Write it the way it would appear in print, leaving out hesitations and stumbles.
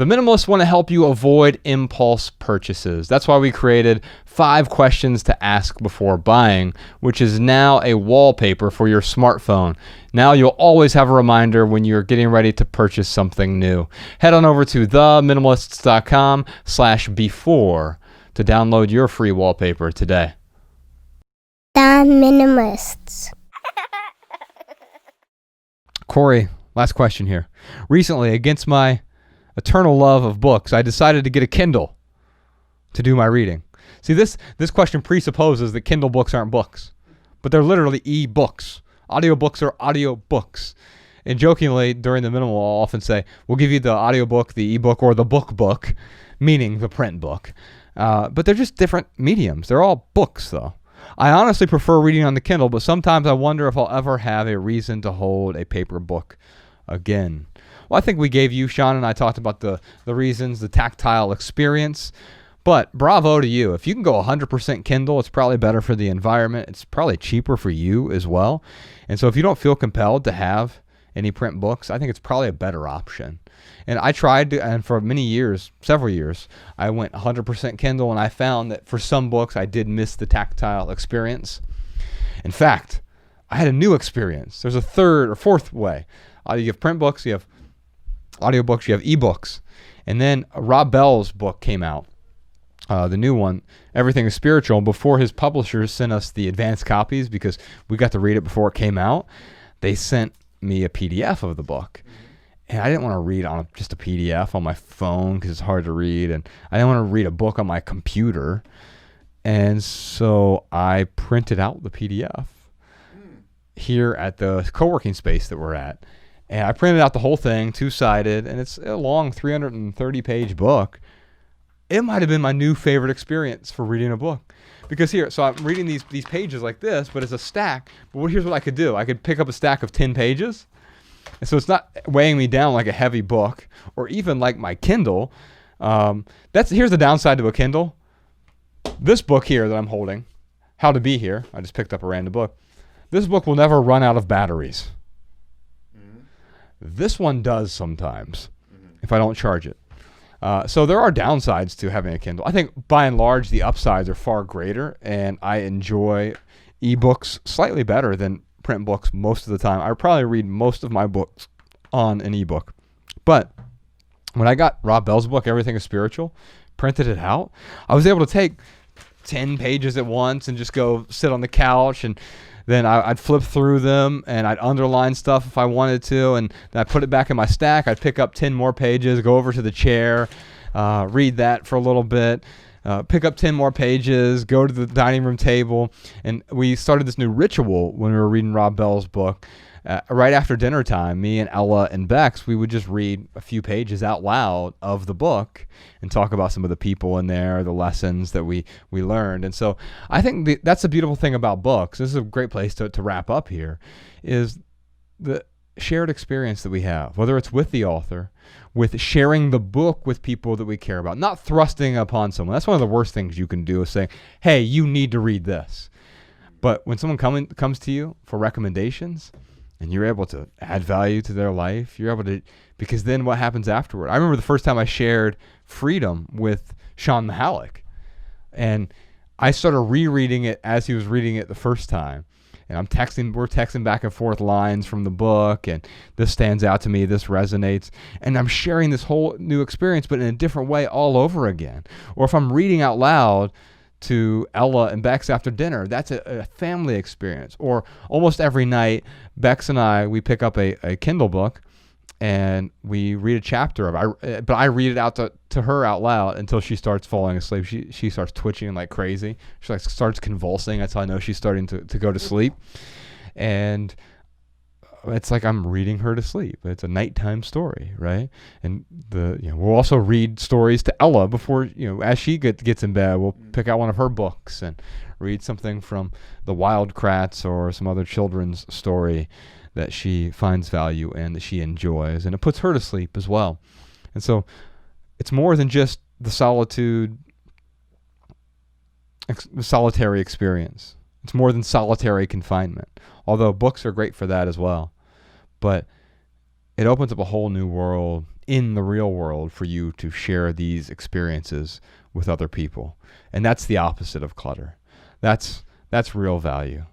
The minimalists want to help you avoid impulse purchases. That's why we created 5 questions to ask before buying, which is now a wallpaper for your smartphone. Now you'll always have a reminder when you're getting ready to purchase something new. Head on over to theminimalists.com/before to download your free wallpaper today. The Minimalists. Corey, last question here. Recently, against my eternal love of books, I decided to get a Kindle to do my reading. See, this question presupposes that Kindle books aren't books, but they're literally e-books. Audiobooks are audiobooks. And jokingly, during the minimal, I'll often say, we'll give you the audiobook, the e-book, or the book, meaning the print book. But they're just different mediums. They're all books, though. I honestly prefer reading on the Kindle, but sometimes I wonder if I'll ever have a reason to hold a paper book again. Well, I think we gave you, Sean and I talked about the reasons, the tactile experience, but bravo to you. If you can go 100% Kindle, it's probably better for the environment. It's probably cheaper for you as well. And so if you don't feel compelled to have any print books, I think it's probably a better option. And I tried to, and for many years, several years, I went 100% Kindle, and I found that for some books, I did miss the tactile experience. In fact, I had a new experience. There's a third or fourth way. You have print books, you have audiobooks, you have ebooks. And then Rob Bell's book came out, the new one, Everything is Spiritual. Before his publishers sent us the advanced copies, because we got to read it before it came out, they sent me a PDF of the book. And I didn't want to read on just a PDF on my phone because it's hard to read. And I didn't want to read a book on my computer. And so I printed out the PDF here at the co-working space that we're at. And I printed out the whole thing, 2-sided. And it's a long 330-page book. It might have been my new favorite experience for reading a book. Because here, so I'm reading these pages like this, but it's a stack. But here's what I could do. I could pick up a stack of 10 pages. And so it's not weighing me down like a heavy book or even like my Kindle. Here's the downside to a Kindle. This book here that I'm holding, How to Be Here, I just picked up a random book. This book will never run out of batteries. This one does sometimes if I don't charge it. So there are downsides to having a Kindle. I think by and large the upsides are far greater, and I enjoy ebooks slightly better than print books most of the time. I probably read most of my books on an ebook. But when I got Rob Bell's book, Everything is Spiritual, printed it out, I was able to take 10 pages at once and just go sit on the couch, and then I'd flip through them and I'd underline stuff if I wanted to, and then I'd put it back in my stack. I'd pick up 10 more pages, go over to the chair, read that for a little bit, pick up 10 more pages, go to the dining room table. And we started this new ritual when we were reading Rob Bell's book. Right after dinner time, me and Ella and Bex, we would just read a few pages out loud of the book and talk about some of the people in there, the lessons that we learned. And so I think that's the beautiful thing about books. This is a great place to wrap up here, is the shared experience that we have, whether it's with the author, with sharing the book with people that we care about, not thrusting upon someone. That's one of the worst things you can do, is saying, hey, you need to read this. But when someone comes to you for recommendations, and you're able to add value to their life, you're able to, because then what happens afterward? I remember the first time I shared Freedom with Sean Mahalik, and I started rereading it as he was reading it the first time. And we're texting back and forth lines from the book, and this stands out to me, this resonates. And I'm sharing this whole new experience, but in a different way all over again. Or if I'm reading out loud to Ella and Bex after dinner, that's a family experience. Or almost every night, Bex and we pick up a Kindle book and we read a chapter of it. But I read it out to her out loud until she starts falling asleep. She starts twitching like crazy. She starts convulsing. That's how I know she's starting to go to sleep. And it's like I'm reading her to sleep. It's a nighttime story, right? And we'll also read stories to Ella before, as she gets in bed. We'll pick out one of her books and read something from the Wildcrats or some other children's story that she finds value in, that she enjoys, and it puts her to sleep as well. And so it's more than just the solitary experience. It's more than solitary confinement, although books are great for that as well. But it opens up a whole new world in the real world for you to share these experiences with other people. And that's the opposite of clutter. That's real value.